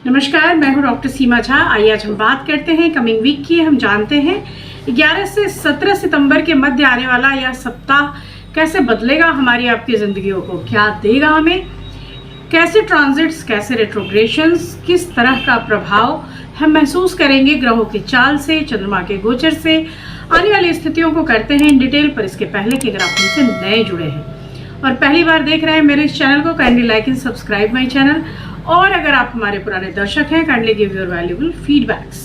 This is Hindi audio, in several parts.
नमस्कार, मैं हूं डॉक्टर सीमा झा। आइए आज हम बात करते हैं कमिंग वीक की। हम जानते हैं 11 से 17 सितंबर के मध्य आने वाला यह सप्ताह कैसे बदलेगा हमारी आपकी ज़िंदगियों को, क्या देगा हमें, कैसे ट्रांजिट्स, कैसे रेट्रोग्रेशंस, किस तरह का प्रभाव हम महसूस करेंगे ग्रहों की चाल से, चंद्रमा के गोचर से आने वाली स्थितियों को करते हैं इन डिटेल। पर इसके पहले कि अगर आप मुझसे नए जुड़े हैं और पहली बार देख रहे हैं मेरे इस चैनल को, kindly like and subscribe my channel. और अगर आप हमारे पुराने दर्शक हैं, kindly give your valuable feedbacks.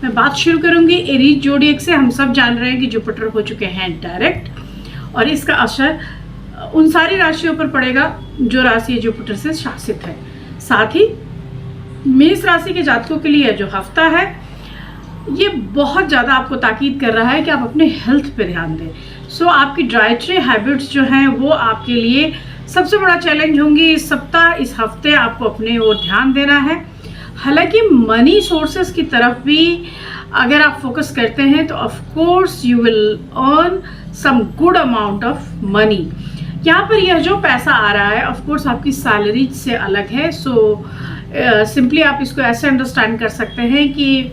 मैं बात शुरू करूंगी एरीज जोडिएक से। हम सब जान रहे हैं कि जुपिटर हो चुके हैं डायरेक्ट, और इसका असर उन सारी राशियों पर पड़ेगा जो राशि जुपिटर से शासित है। साथ ही मेष राशि के जातकों के लिए जो हफ्ता है ये बहुत ज़्यादा आपको ताकीद कर रहा है कि आप अपने हेल्थ पे ध्यान दें। सो आपकी डाइटरी हैबिट्स जो हैं वो आपके लिए सबसे बड़ा चैलेंज होंगी इस सप्ताह। इस हफ्ते आपको अपने ओर ध्यान देना है। हालांकि मनी सोर्सेस की तरफ भी अगर आप फोकस करते हैं तो of course you will earn some good amount of money. यहाँ पर यह जो पैसा आ रहा है ऑफ कोर्स आपकी सैलरी से अलग है। सो सिंपली आप इसको ऐसे अंडरस्टैंड कर सकते हैं कि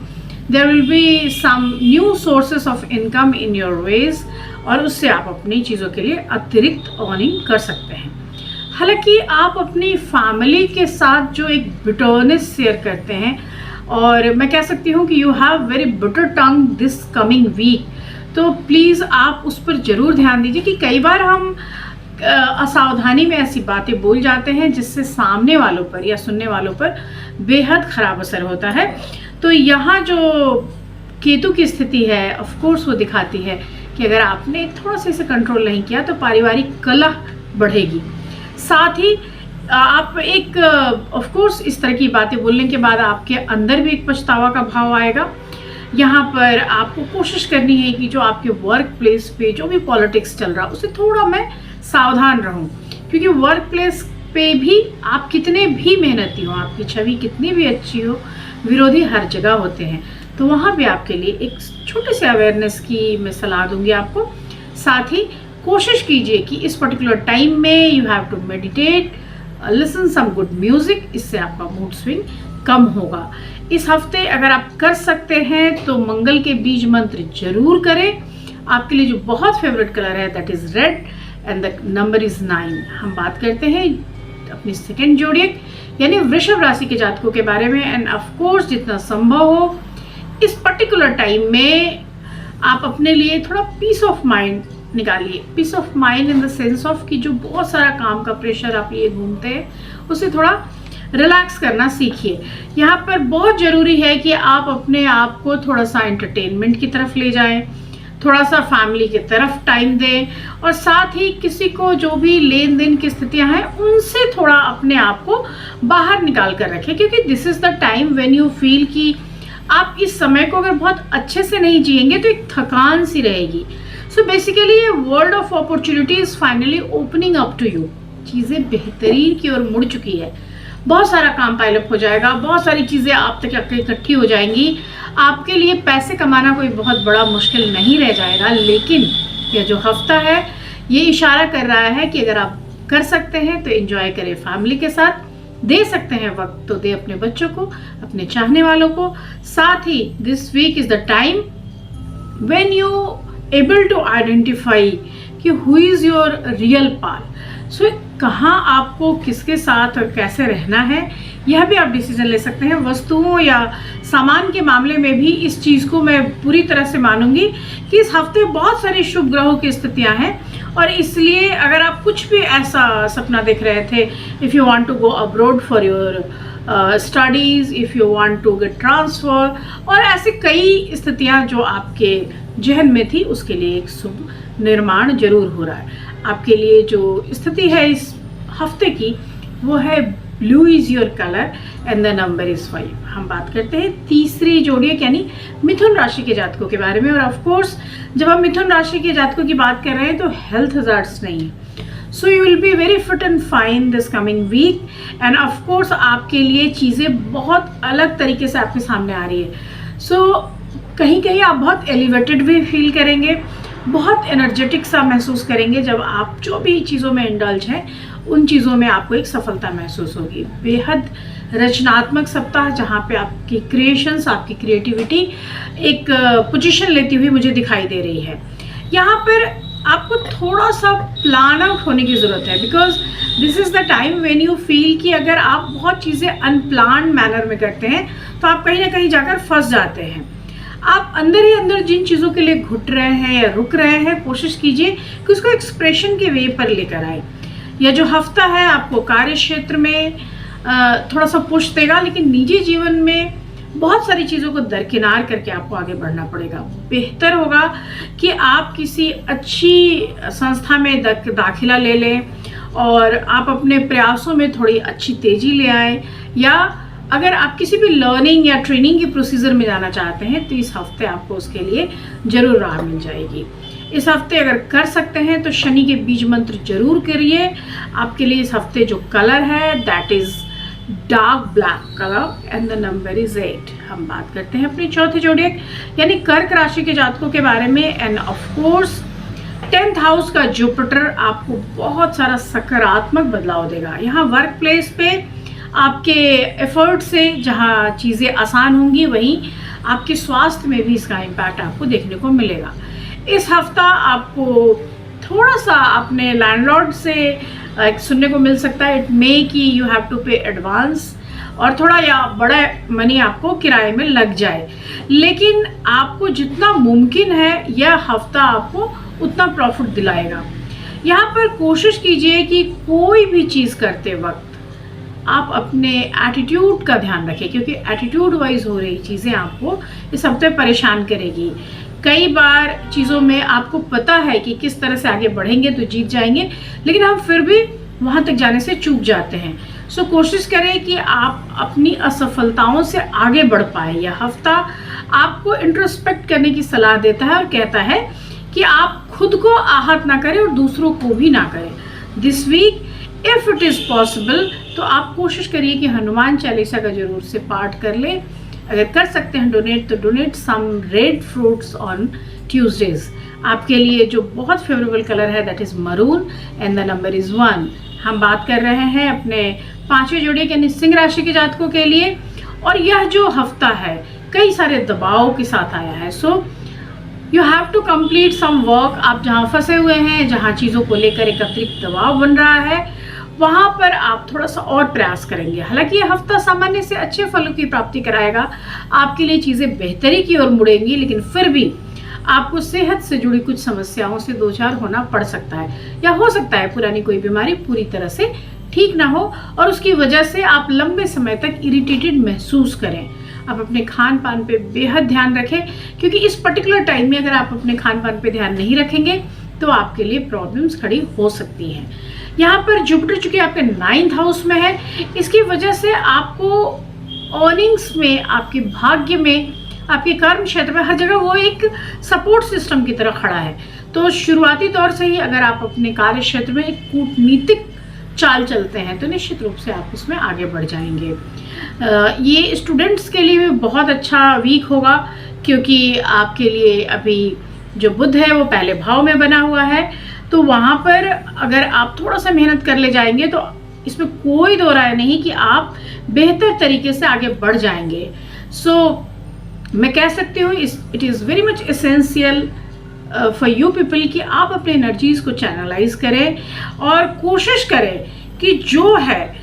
there will be some new sources of income in your ways, और उससे आप अपनी चीज़ों के लिए अतिरिक्त अर्निंग कर सकते हैं। हालांकि आप अपनी फैमिली के साथ जो एक बिटरनेस शेयर करते हैं, और मैं कह सकती हूँ कि you have very bitter tongue this coming week, तो प्लीज़ आप उस पर ज़रूर ध्यान दीजिए कि कई बार हम असावधानी में ऐसी बातें बोल जाते हैं जिससे सामने वालों पर या सुनने वालों पर बेहद ख़राब असर होता है। तो यहाँ जो केतु की स्थिति है ऑफ कोर्स वो दिखाती है कि अगर आपने थोड़ा सा इसे कंट्रोल नहीं किया तो पारिवारिक कलह बढ़ेगी। साथ ही आप एक ऑफ कोर्स इस तरह की बातें बोलने के बाद आपके अंदर भी एक पछतावा का भाव आएगा। यहाँ पर आपको कोशिश करनी है कि जो आपके वर्क प्लेस पे जो भी पॉलिटिक्स चल रहा उससे थोड़ा मैं सावधान रहूँ, क्योंकि वर्क प्लेस पे भी आप कितने भी मेहनती हो, आपकी छवि कितनी भी अच्छी हो, विरोधी हर जगह होते हैं। तो वहाँ भी आपके लिए एक छोटे से अवेयरनेस की मैं सलाह दूंगी आपको। साथ ही कोशिश कीजिए कि इस पर्टिकुलर टाइम में you have to meditate, listen some good music, इससे आपका मूड स्विंग कम होगा। इस हफ्ते अगर आप कर सकते हैं तो मंगल के बीज मंत्र जरूर करें। आपके लिए जो बहुत फेवरेट कलर है that is red and the number is 9। हम बात करते हैं अपनी सेकेंड जोडिएक यानी वृषभ राशि के जातकों के बारे में। एंड ऑफ कोर्स जितना संभव हो इस पर्टिकुलर टाइम में आप अपने लिए थोड़ा पीस ऑफ माइंड निकालिए। Peace of mind in the sense of कि जो बहुत सारा काम का प्रेशर आप लिए घूमते हैं उससे थोड़ा रिलैक्स करना सीखिए। यहाँ पर बहुत ज़रूरी है कि आप अपने आप को थोड़ा सा एंटरटेनमेंट की तरफ ले जाएं, थोड़ा सा फैमिली की तरफ टाइम दें, और साथ ही किसी को जो भी लेन देन की स्थितियां हैं उनसे थोड़ा अपने आप को बाहर निकाल कर रखें, क्योंकि this is the time when you feel कि आप इस समय को अगर बहुत अच्छे से नहीं जिएंगे तो एक थकान सी रहेगी। सो बेसिकली ये world of opportunity is finally opening up to you. चीज़ें बेहतरीन की ओर मुड़ चुकी है। बहुत सारा काम पाइलअप हो जाएगा, बहुत सारी चीज़ें आप तक इकट्ठी हो जाएंगी। आपके लिए पैसे कमाना कोई बहुत बड़ा मुश्किल नहीं रह जाएगा। लेकिन यह जो हफ्ता है ये इशारा कर रहा है कि अगर आप कर सकते हैं तो एंजॉय करें फैमिली के साथ, दे सकते हैं वक्त तो दे अपने बच्चों को, अपने चाहने वालों को। साथ ही this week is the time when you able to identify कि who is your real pal. So कहाँ आपको किसके साथ और कैसे रहना है यह भी आप डिसीजन ले सकते हैं। वस्तुओं या सामान के मामले में भी इस चीज़ को मैं पूरी तरह से मानूंगी कि इस हफ्ते बहुत सारी शुभ ग्रहों की स्थितियां हैं, और इसलिए अगर आप कुछ भी ऐसा सपना देख रहे थे, if you want to go abroad for your studies, if you want to get transfer, और ऐसे कई स्थितियां जो आपके जहन में थी उसके लिए एक शुभ निर्माण जरूर हो रहा है। आपके लिए जो स्थिति है इस हफ्ते की वो है blue is your colour and the number is 5। हम बात करते हैं तीसरी जोडिएक यानी मिथुन राशि के जातकों के बारे में। और ऑफ कोर्स जब हम मिथुन राशि के जातकों की बात कर रहे हैं तो हेल्थ हजार्ड्स नहीं है। So you will be very fit and fine this coming week, and of course आपके लिए चीज़ें बहुत अलग तरीके से आपके सामने आ रही है। सो कहीं कहीं आप बहुत एलिवेटेड भी फील करेंगे, बहुत एनर्जेटिक सा महसूस करेंगे जब आप जो भी चीज़ों में इंडल्ज हैं उन चीज़ों में आपको एक सफलता महसूस होगी। बेहद रचनात्मक सप्ताह जहाँ पे आपकी क्रिएशंस, आपकी क्रिएटिविटी एक पोजीशन लेती हुई मुझे दिखाई दे रही है। यहाँ पर आपको थोड़ा सा प्लान आउट होने की ज़रूरत है, because this is the time when you feel कि अगर आप बहुत चीज़ें अनप्लान्ड मैनर में करते हैं तो आप कहीं ना कहीं जाकर फंस जाते हैं। आप अंदर ही अंदर जिन चीज़ों के लिए घुट रहे हैं या रुक रहे हैं, कोशिश कीजिए कि उसको एक्सप्रेशन के वे पर लेकर आए। यह जो हफ्ता है आपको कार्य क्षेत्र में थोड़ा सा पुश देगा, लेकिन निजी जीवन में बहुत सारी चीज़ों को दरकिनार करके आपको आगे बढ़ना पड़ेगा। बेहतर होगा कि आप किसी अच्छी संस्था में दाखिला ले लें और आप अपने प्रयासों में थोड़ी अच्छी तेज़ी ले आएँ, या अगर आप किसी भी लर्निंग या ट्रेनिंग की प्रोसीजर में जाना चाहते हैं तो इस हफ्ते आपको उसके लिए ज़रूर राह मिल जाएगी। इस हफ्ते अगर कर सकते हैं तो शनि के बीज मंत्र जरूर करिए। आपके लिए इस हफ्ते जो कलर है that is dark black colour and the number is 8। हम बात करते हैं अपनी चौथी जोड़िक यानी कर्क राशि के जातकों के बारे में। And of course 10th house का जुपिटर आपको बहुत सारा सकारात्मक बदलाव देगा। यहाँ वर्क प्लेस पे आपके एफर्ट से जहाँ चीज़ें आसान होंगी, वहीं आपके स्वास्थ्य में भी इसका इम्पैक्ट आपको देखने को मिलेगा। इस हफ्ता आपको थोड़ा सा अपने लैंडलॉर्ड से सुनने को मिल सकता है, इट मे कि यू हैव टू पे एडवांस, और थोड़ा या बड़ा मनी आपको किराए में लग जाए, लेकिन आपको जितना मुमकिन है यह हफ्ता आपको उतना प्रॉफिट दिलाएगा। यहाँ पर कोशिश कीजिए कि कोई भी चीज़ करते वक्त आप अपने एटीट्यूड का ध्यान रखें, क्योंकि एटीट्यूड वाइज हो रही चीज़ें आपको इस हफ्ते परेशान करेगी। कई बार चीज़ों में आपको पता है कि किस तरह से आगे बढ़ेंगे तो जीत जाएंगे, लेकिन हम फिर भी वहाँ तक जाने से चूक जाते हैं। सो कोशिश करें कि आप अपनी असफलताओं से आगे बढ़ पाए। यह हफ्ता आपको इंट्रोस्पेक्ट करने की सलाह देता है और कहता है कि आप खुद को आहत ना करें और दूसरों को भी ना करें। This week if it is possible तो आप कोशिश करिए कि हनुमान चालीसा का जरूर से पाठ कर लें। अगर कर सकते हैं डोनेट तो donate some red fruits on Tuesdays. आपके लिए जो बहुत फेवरेबल कलर है that is maroon and the number is 1। हम बात कर रहे हैं अपने पांचवें जोड़े यानी सिंह राशि के जातकों के लिए, और यह जो हफ्ता है कई सारे दबाव के साथ आया है। So you have to complete some work. आप जहाँ फंसे हुए हैं, जहाँ चीज़ों को लेकर एक अतिरिक्त दबाव बन रहा है, वहाँ पर आप थोड़ा सा और प्रयास करेंगे। हालांकि यह हफ्ता सामान्य से अच्छे फलों की प्राप्ति कराएगा, आपके लिए चीज़ें बेहतरी की ओर मुड़ेंगी, लेकिन फिर भी आपको सेहत से जुड़ी कुछ समस्याओं से दो चार होना पड़ सकता है, या हो सकता है पुरानी कोई बीमारी पूरी तरह से ठीक ना हो और उसकी वजह से आप लंबे समय तक इरिटेटेड महसूस करें। आप अपने खान पान पे बेहद ध्यान रखें, क्योंकि इस पर्टिकुलर टाइम में अगर आप अपने खान पान पे ध्यान नहीं रखेंगे तो आपके लिए प्रॉब्लम्स खड़ी हो सकती हैं। यहाँ पर जुपिटर चूंकि आपके 9th हाउस में है, इसकी वजह से आपको अर्निंग्स में, आपके भाग्य में, आपके कर्म क्षेत्र में हर जगह वो एक सपोर्ट सिस्टम की तरह खड़ा है। तो शुरुआती तौर से ही अगर आप अपने कार्य क्षेत्र में एक कूटनीतिक चाल चलते हैं तो निश्चित रूप से आप उसमें आगे बढ़ जाएंगे। ये स्टूडेंट्स के लिए भी बहुत अच्छा वीक होगा, क्योंकि आपके लिए अभी जो बुध है वो पहले भाव में बना हुआ है, तो वहाँ पर अगर आप थोड़ा सा मेहनत कर ले जाएंगे तो इसमें कोई दो राय नहीं कि आप बेहतर तरीके से आगे बढ़ जाएंगे। सो मैं कह सकती हूँ it is very much essential for you people कि आप अपने एनर्जीज को चैनलाइज करें और कोशिश करें कि जो है,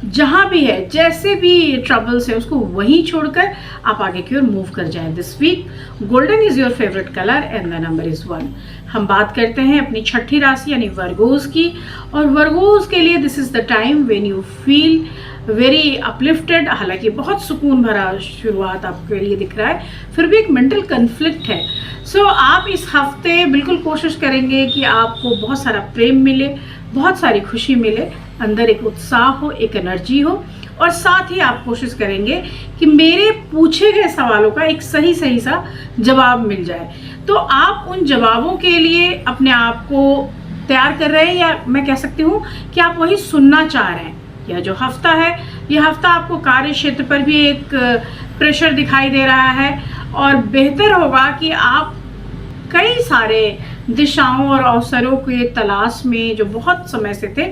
जहाँ भी है, जैसे भी ट्रबल्स है उसको वहीं छोड़कर आप आगे की ओर मूव कर जाएं। This week golden is your favourite colour and the number is 1। हम बात करते हैं अपनी छठी राशि यानी वर्गोस की, और वर्गोस के लिए this is the time when you feel very uplifted. हालांकि बहुत सुकून भरा शुरुआत आपके लिए दिख रहा है, फिर भी एक मेंटल कन्फ्लिक्ट है। सो आप इस हफ्ते बिल्कुल कोशिश करेंगे कि आपको बहुत सारा प्रेम मिले, बहुत सारी खुशी मिले, अंदर एक उत्साह हो, एक एनर्जी हो, और साथ ही आप कोशिश करेंगे कि मेरे पूछे गए सवालों का एक सही सा जवाब मिल जाए। तो आप उन जवाबों के लिए अपने आप को तैयार कर रहे हैं, या मैं कह सकती हूँ कि आप वही सुनना चाह रहे हैं। यह जो हफ्ता है, यह हफ्ता आपको कार्य क्षेत्र पर भी एक प्रेशर दिखाई दे रहा है, और बेहतर होगा कि आप कई सारे दिशाओं और अवसरों के तलाश में जो बहुत समय से थे,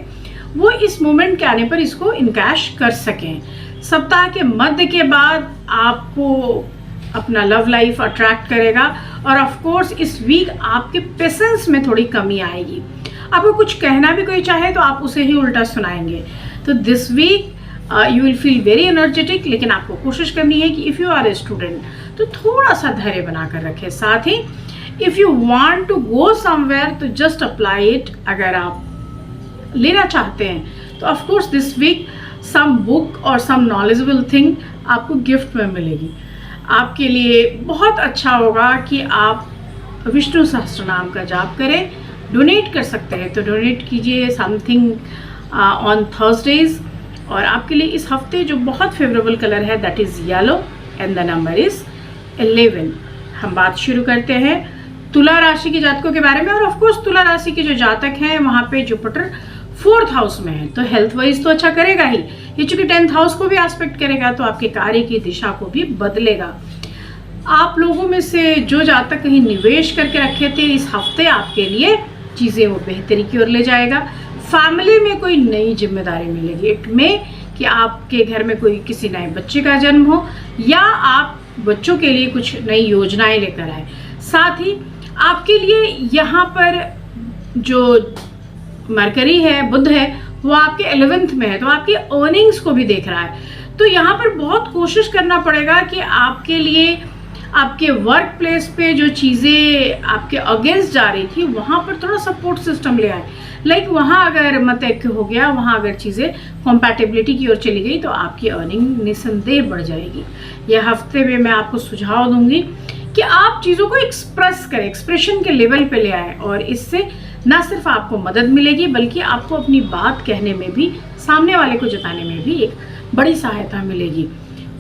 वो इस मोमेंट के आने पर इसको इनकैश कर सकें। सप्ताह के मध्य के बाद आपको अपना लव लाइफ अट्रैक्ट करेगा और ऑफ कोर्स इस वीक आपके पेशेंस में थोड़ी कमी आएगी। आपको कुछ कहना भी कोई चाहे तो आप उसे ही उल्टा सुनाएंगे। तो this week you will feel very energetic, लेकिन आपको कोशिश करनी है कि if you are a student तो थोड़ा सा धैर्य बना कर रखें। साथ ही if you want to go somewhere तो जस्ट अप्लाई इट। अगर आप लेना चाहते हैं तो of course this week some book और सम नॉलेजेबल थिंग आपको गिफ्ट में मिलेगी। आपके लिए बहुत अच्छा होगा कि आप विष्णु सहस्त्रनाम का जाप करें। डोनेट कर सकते हैं तो डोनेट कीजिए समथिंग ऑन थर्सडेज। और आपके लिए इस हफ्ते जो बहुत फेवरेबल कलर है that is yellow and the number is 11। हम बात शुरू करते हैं तुला राशि के जातकों के बारे में। और ऑफ कोर्स तुला राशि के जो जातक हैं वहाँ पे जुपिटर 4th हाउस में है, तो हेल्थ वाइज तो अच्छा करेगा ही। ये चूंकि 10th हाउस को भी एस्पेक्ट करेगा तो आपके कार्य की दिशा को भी बदलेगा। आप लोगों में से जो जातक कहीं निवेश करके रखे थे, इस हफ्ते आपके लिए चीज़ें वो बेहतरी की ओर ले जाएगा। फैमिली में कोई नई जिम्मेदारी मिलेगी। इट में कि आपके घर में कोई किसी नए बच्चे का जन्म हो या आप बच्चों के लिए कुछ नई योजनाएं लेकर आए। साथ ही आपके लिए यहाँ पर जो मरकरी है, बुध है, वो आपके 11th में है, तो आपकी अर्निंग्स को भी देख रहा है। तो यहाँ पर बहुत कोशिश करना पड़ेगा कि आपके लिए आपके वर्क प्लेस पे जो चीज़ें आपके अगेंस्ट जा रही थी वहाँ पर थोड़ा सपोर्ट सिस्टम ले आए। लाइक वहाँ अगर मत ऐक्य हो गया, वहाँ अगर चीज़ें कॉम्पैटिबिलिटी की ओर चली गई तो आपकी अर्निंग निसंदेह बढ़ जाएगी। यह हफ्ते में मैं आपको सुझाव दूंगी कि आप चीज़ों को एक्सप्रेस करें, एक्सप्रेशन के लेवल पे ले आए, और इससे ना सिर्फ आपको मदद मिलेगी बल्कि आपको अपनी बात कहने में भी, सामने वाले को जताने में भी एक बड़ी सहायता मिलेगी।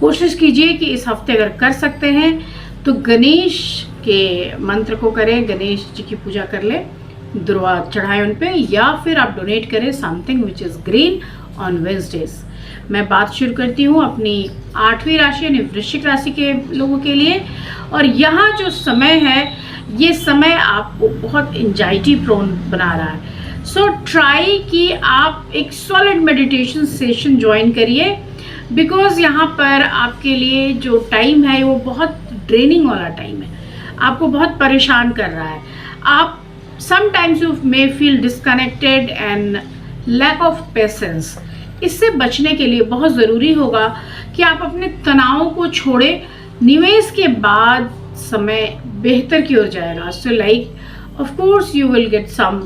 कोशिश कीजिए कि इस हफ्ते अगर कर सकते हैं तो गणेश के मंत्र को करें, गणेश जी की पूजा कर लें, दुर्वा चढ़ाएं उन पे, या फिर आप डोनेट करें something which is green on Wednesdays. मैं बात शुरू करती हूँ अपनी 8वीं राशि यानी वृश्चिक राशि के लोगों के लिए। और यहाँ जो समय है, ये समय आपको बहुत एंजाइटी प्रोन बना रहा है। सो ट्राई कि आप एक सॉलिड मेडिटेशन सेशन ज्वाइन करिए, बिकॉज यहाँ पर आपके लिए जो टाइम है वो बहुत ड्रेनिंग वाला टाइम है, आपको बहुत परेशान कर रहा है। आप sometimes you may feel disconnected and lack of patience. इससे बचने के लिए बहुत ज़रूरी होगा कि आप अपने तनाव को छोड़ें। निवेश के बाद समय बेहतर की ओर जाएगा। So like of course you will get some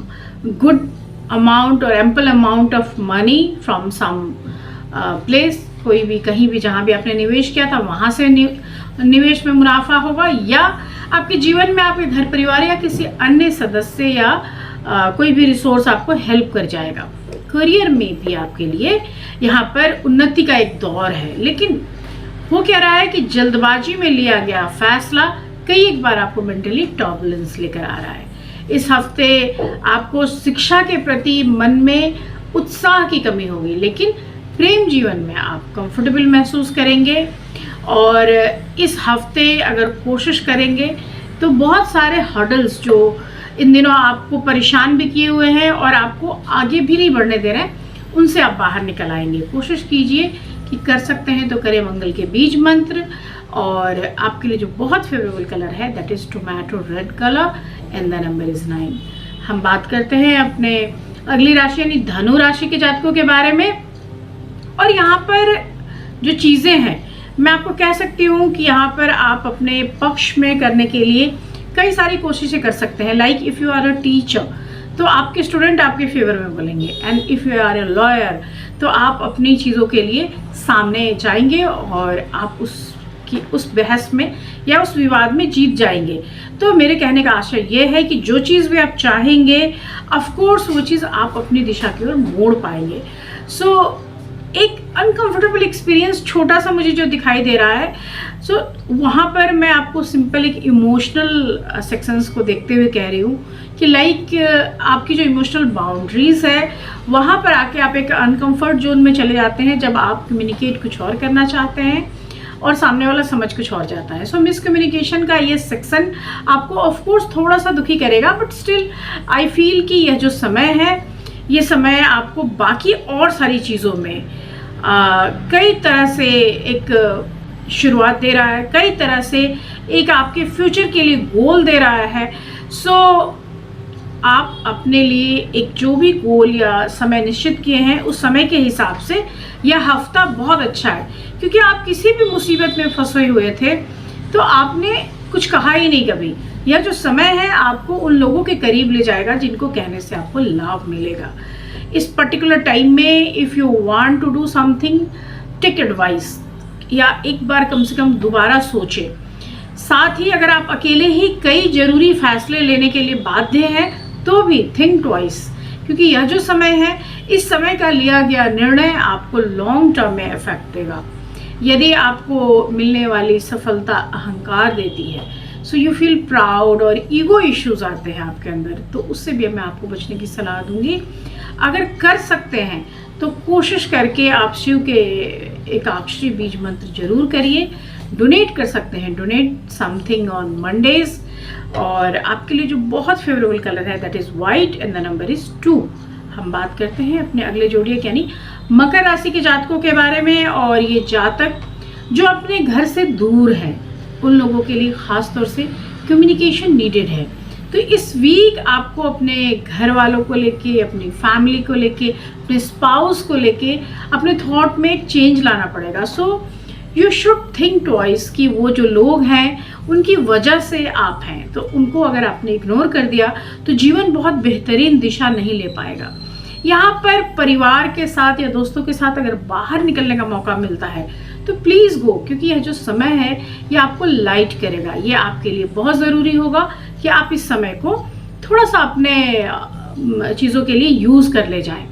good amount और ample amount of money from some place, कोई भी कहीं भी जहाँ भी आपने निवेश किया था वहाँ से निवेश में मुनाफा होगा, या आपके जीवन में आपके घर परिवार या किसी अन्य सदस्य या कोई भी रिसोर्स आपको हेल्प कर जाएगा। करियर में भी आपके लिए यहाँ पर उन्नति का एक दौर है, लेकिन वो कह रहा है कि जल्दबाजी में लिया गया फैसला कई एक बार आपको मेंटली टर्बुलेंस लेकर आ रहा है। इस हफ्ते आपको शिक्षा के प्रति मन में उत्साह की कमी होगी, लेकिन प्रेम जीवन में आप कंफर्टेबल महसूस करेंगे। और इस हफ्ते अगर कोशिश करेंगे तो बहुत सारे हर्डल्स जो इन दिनों आपको परेशान भी किए हुए हैं और आपको आगे भी नहीं बढ़ने दे रहे हैं, उनसे आप बाहर निकल आएंगे। कोशिश कीजिए कि कर सकते हैं तो करें मंगल के बीज मंत्र। और आपके लिए जो बहुत फेवरेबल कलर है that is tomato red colour and the number is 9। हम बात करते हैं अपने अगली राशि यानी धनु राशि के जातकों के बारे में। और यहाँ पर जो चीज़ें हैं मैं आपको कह सकती हूँ कि यहाँ पर आप अपने पक्ष में करने के लिए कई सारी कोशिशें कर सकते हैं। Like if you are a teacher तो आपके स्टूडेंट आपके फेवर में बोलेंगे, and if you are a lawyer तो आप अपनी चीज़ों के लिए सामने जाएंगे और आप उस बहस में या उस विवाद में जीत जाएंगे। तो मेरे कहने का आशय ये है कि जो चीज़ भी आप चाहेंगे ऑफ कोर्स वो चीज़ आप अपनी दिशा की ओर मोड़ पाएंगे। सो एक अनकंफर्टेबल एक्सपीरियंस छोटा सा मुझे जो दिखाई दे रहा है, सो वहाँ पर मैं आपको सिंपल एक इमोशनल सेक्शंस को देखते हुए कह रही हूँ कि लाइक आपकी जो इमोशनल बाउंड्रीज है वहाँ पर आके आप एक अनकंफर्ट जोन में चले जाते हैं जब आप कम्युनिकेट कुछ और करना चाहते हैं और सामने वाला समझ कुछ और जाता है। सो मिसकम्युनिकेशन का ये सेक्शन आपको ऑफ कोर्स थोड़ा सा दुखी करेगा, बट स्टिल आई फील कि यह जो समय है ये समय आपको बाकी और सारी चीज़ों में कई तरह से एक शुरुआत दे रहा है, कई तरह से एक आपके फ्यूचर के लिए गोल दे रहा है। सो आप अपने लिए एक जो भी गोल या समय निश्चित किए हैं उस समय के हिसाब से यह हफ्ता बहुत अच्छा है, क्योंकि आप किसी भी मुसीबत में फंसे हुए थे तो आपने कुछ कहा ही नहीं कभी। यह जो समय है आपको उन लोगों के करीब ले जाएगा जिनको कहने से आपको लाभ मिलेगा। इस पर्टिकुलर टाइम में if you want to do something, take advice, या एक बार कम से कम दोबारा सोचें। साथ ही अगर आप अकेले ही कई जरूरी फैसले लेने के लिए बाध्य हैं तो भी थिंक ट्वाइस, क्योंकि यह जो समय है, इस समय का लिया गया निर्णय आपको लॉन्ग टर्म में इफेक्ट देगा। यदि आपको मिलने वाली सफलता अहंकार देती है, सो यू फील प्राउड और ईगो इश्यूज आते हैं आपके अंदर, तो उससे भी मैं आपको बचने की सलाह दूंगी। अगर कर सकते हैं तो कोशिश करके आप शिव के एकाक्षरी बीज मंत्र जरूर करिए। डोनेट कर सकते हैं, डोनेट समथिंग ऑन मंडेज। और आपके लिए जो बहुत फेवरेबल कलर है that is white and the number is 2। हम बात करते हैं अपने अगले जोड़िए यानी मकर राशि के जातकों के बारे में। और ये जातक जो अपने घर से दूर है, उन लोगों के लिए खास तौर से कम्युनिकेशन नीडेड है। तो इस वीक आपको अपने घर वालों को लेके, अपनी फैमिली को लेके, अपने स्पाउस को लेके अपने थॉट में एक चेंज लाना पड़ेगा। So you should think twice कि वो जो लोग हैं उनकी वजह से आप हैं, तो उनको अगर आपने इग्नोर कर दिया तो जीवन बहुत बेहतरीन दिशा नहीं ले पाएगा। यहाँ पर परिवार के साथ या दोस्तों के साथ अगर बाहर निकलने का मौका मिलता है तो प्लीज़ गो, क्योंकि यह जो समय है ये आपको लाइट करेगा। ये आपके लिए बहुत ज़रूरी होगा कि आप इस समय को थोड़ा सा अपने चीज़ों के लिए यूज़ कर ले जाएं।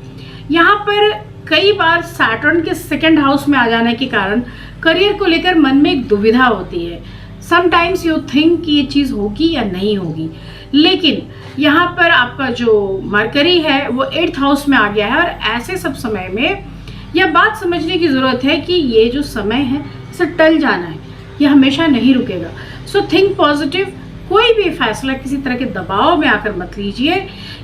यहाँ पर कई बार सैटर्न के सेकंड हाउस में आ जाने के कारण करियर को लेकर मन में एक दुविधा होती है। समटाइम्स यू थिंक कि ये चीज़ होगी या नहीं होगी, लेकिन यहाँ पर आपका जो मरकरी है वो 8th हाउस में आ गया है। और ऐसे सब समय में यह बात समझने की ज़रूरत है कि ये जो समय है इसे टल जाना है, यह हमेशा नहीं रुकेगा। So think positive. कोई भी फैसला किसी तरह के दबाव में आकर मत लीजिए,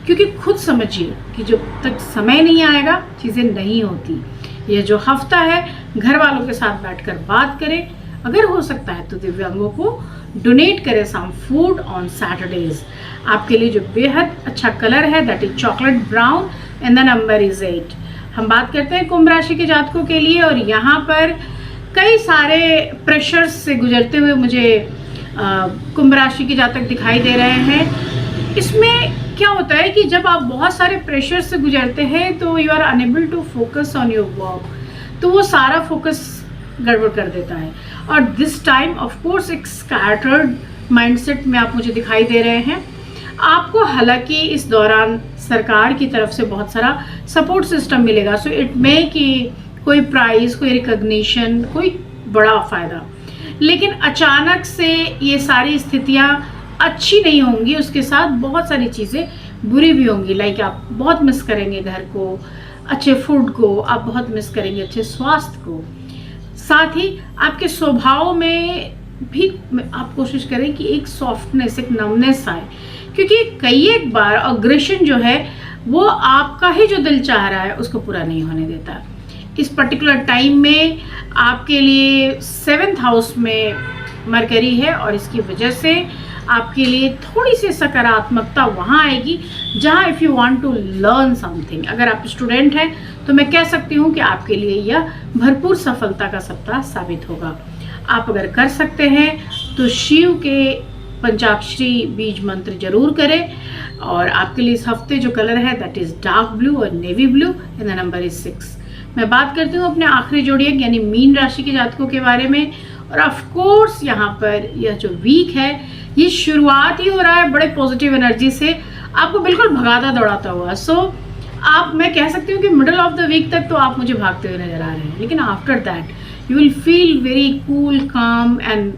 क्योंकि खुद समझिए कि जब तक समय नहीं आएगा चीज़ें नहीं होती। यह जो हफ्ता है घर वालों के साथ बैठकर बात करें, अगर हो सकता है तो दिव्यांगों को डोनेट करें सम फूड ऑन सैटरडेज। आपके लिए जो बेहद अच्छा कलर है that is chocolate brown and the number is 8। हम बात करते हैं कुंभ राशि के जातकों के लिए। और यहाँ पर कई सारे प्रेशर्स से गुजरते हुए मुझे कुंभ राशि के जातक दिखाई दे रहे हैं। इसमें क्या होता है कि जब आप बहुत सारे प्रेशर से गुजरते हैं तो you are unable to focus on your work, तो वो सारा फोकस गड़बड़ कर देता है। और दिस टाइम ऑफ कोर्स एक स्कैटर्ड माइंडसेट में आप मुझे दिखाई दे रहे हैं। आपको हालांकि इस दौरान सरकार की तरफ से बहुत सारा सपोर्ट सिस्टम मिलेगा। सो इट मे कि कोई प्राइज़, कोई रिकग्निशन, कोई बड़ा फ़ायदा, लेकिन अचानक से ये सारी स्थितियाँ अच्छी नहीं होंगी। उसके साथ बहुत सारी चीज़ें बुरी भी होंगी। लाइक आप बहुत मिस करेंगे घर को, अच्छे फूड को, आप बहुत मिस करेंगे अच्छे स्वास्थ्य को। साथ ही आपके स्वभाव में भी आप कोशिश करें कि एक सॉफ्टनेस, एक नमनेस आए, क्योंकि कई एक बार अग्रेशन जो है वो आपका ही जो दिल चाह रहा है उसको पूरा नहीं होने देता। इस पर्टिकुलर टाइम में आपके लिए 7th हाउस में मरकरी है और इसकी वजह से आपके लिए थोड़ी सी सकारात्मकता वहाँ आएगी जहाँ if you want to learn something. अगर आप स्टूडेंट हैं तो मैं कह सकती हूँ कि आपके लिए यह भरपूर सफलता का सप्ताह साबित होगा। आप अगर कर सकते हैं तो शिव के पंचाक्षरी बीज मंत्र जरूर करें। और आपके लिए इस हफ्ते जो कलर है दैट इज़ डार्क ब्लू और navy blue and the number is 6। मैं बात करती हूँ अपने आखिरी जोड़िए यानी मीन राशि के जातकों के बारे में। और ऑफ कोर्स यहाँ पर यह जो वीक है ये शुरुआत ही हो रहा है बड़े पॉजिटिव एनर्जी से, आपको बिल्कुल भगाता दौड़ाता हुआ। सो आप, मैं कह सकती हूँ कि मिडल ऑफ द वीक तक तो आप मुझे भागते हुए नजर आ रहे हैं, लेकिन after that you will feel very cool, काम एंड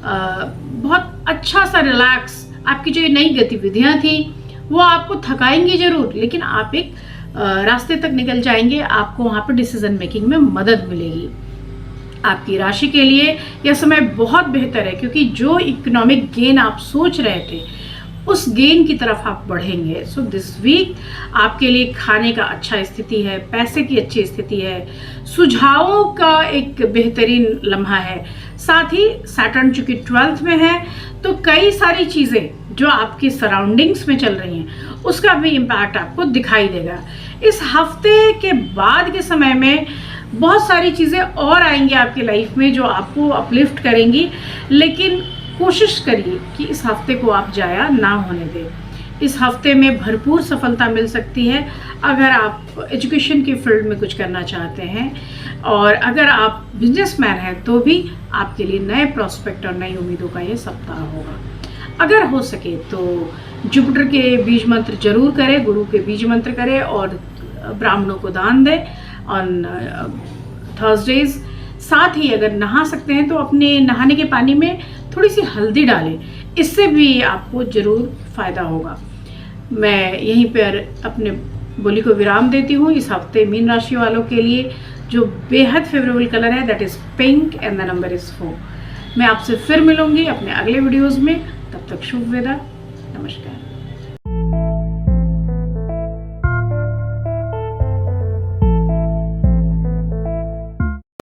बहुत अच्छा सा रिलैक्स। आपकी जो ये नई गतिविधियाँ थी वो आपको थकाएंगी जरूर, लेकिन आप एक रास्ते तक निकल जाएंगे। आपको वहाँ पर डिसीजन मेकिंग में मदद मिलेगी। आपकी राशि के लिए यह समय बहुत बेहतर है, क्योंकि जो इकोनॉमिक गेन आप सोच रहे थे उस गेन की तरफ आप बढ़ेंगे। सो दिस वीक आपके लिए खाने का अच्छा स्थिति है, पैसे की अच्छी स्थिति है, सुझावों का एक बेहतरीन लम्हा है। साथ ही सैटर्न चूंकि 12th में है तो कई सारी चीज़ें जो आपकी सराउंडिंग्स में चल रही हैं उसका भी इम्पैक्ट आपको दिखाई देगा। इस हफ्ते के बाद के समय में बहुत सारी चीज़ें और आएंगी आपकी लाइफ में जो आपको अपलिफ्ट करेंगी, लेकिन कोशिश करिए कि इस हफ्ते को आप जाया ना होने दें। इस हफ्ते में भरपूर सफलता मिल सकती है अगर आप एजुकेशन की फील्ड में कुछ करना चाहते हैं, और अगर आप बिजनेसमैन हैं तो भी आपके लिए नए प्रोस्पेक्ट और नई उम्मीदों का ये सप्ताह होगा। अगर हो सके तो जुपिटर के बीज मंत्र जरूर करें, गुरु के बीज मंत्र करें और ब्राह्मणों को दान दें ऑन थर्सडेज। साथ ही अगर नहा सकते हैं तो अपने नहाने के पानी में थोड़ी सी हल्दी डालें, इससे भी आपको ज़रूर फ़ायदा होगा। मैं यहीं पर अपने बोली को विराम देती हूँ। इस हफ्ते मीन राशि वालों के लिए जो बेहद फेवरेबल कलर है that is pink and the number is 4। मैं आपसे फिर मिलूंगी अपने अगले वीडियोज़ में, तब तक शुभ विदा, नमस्कार।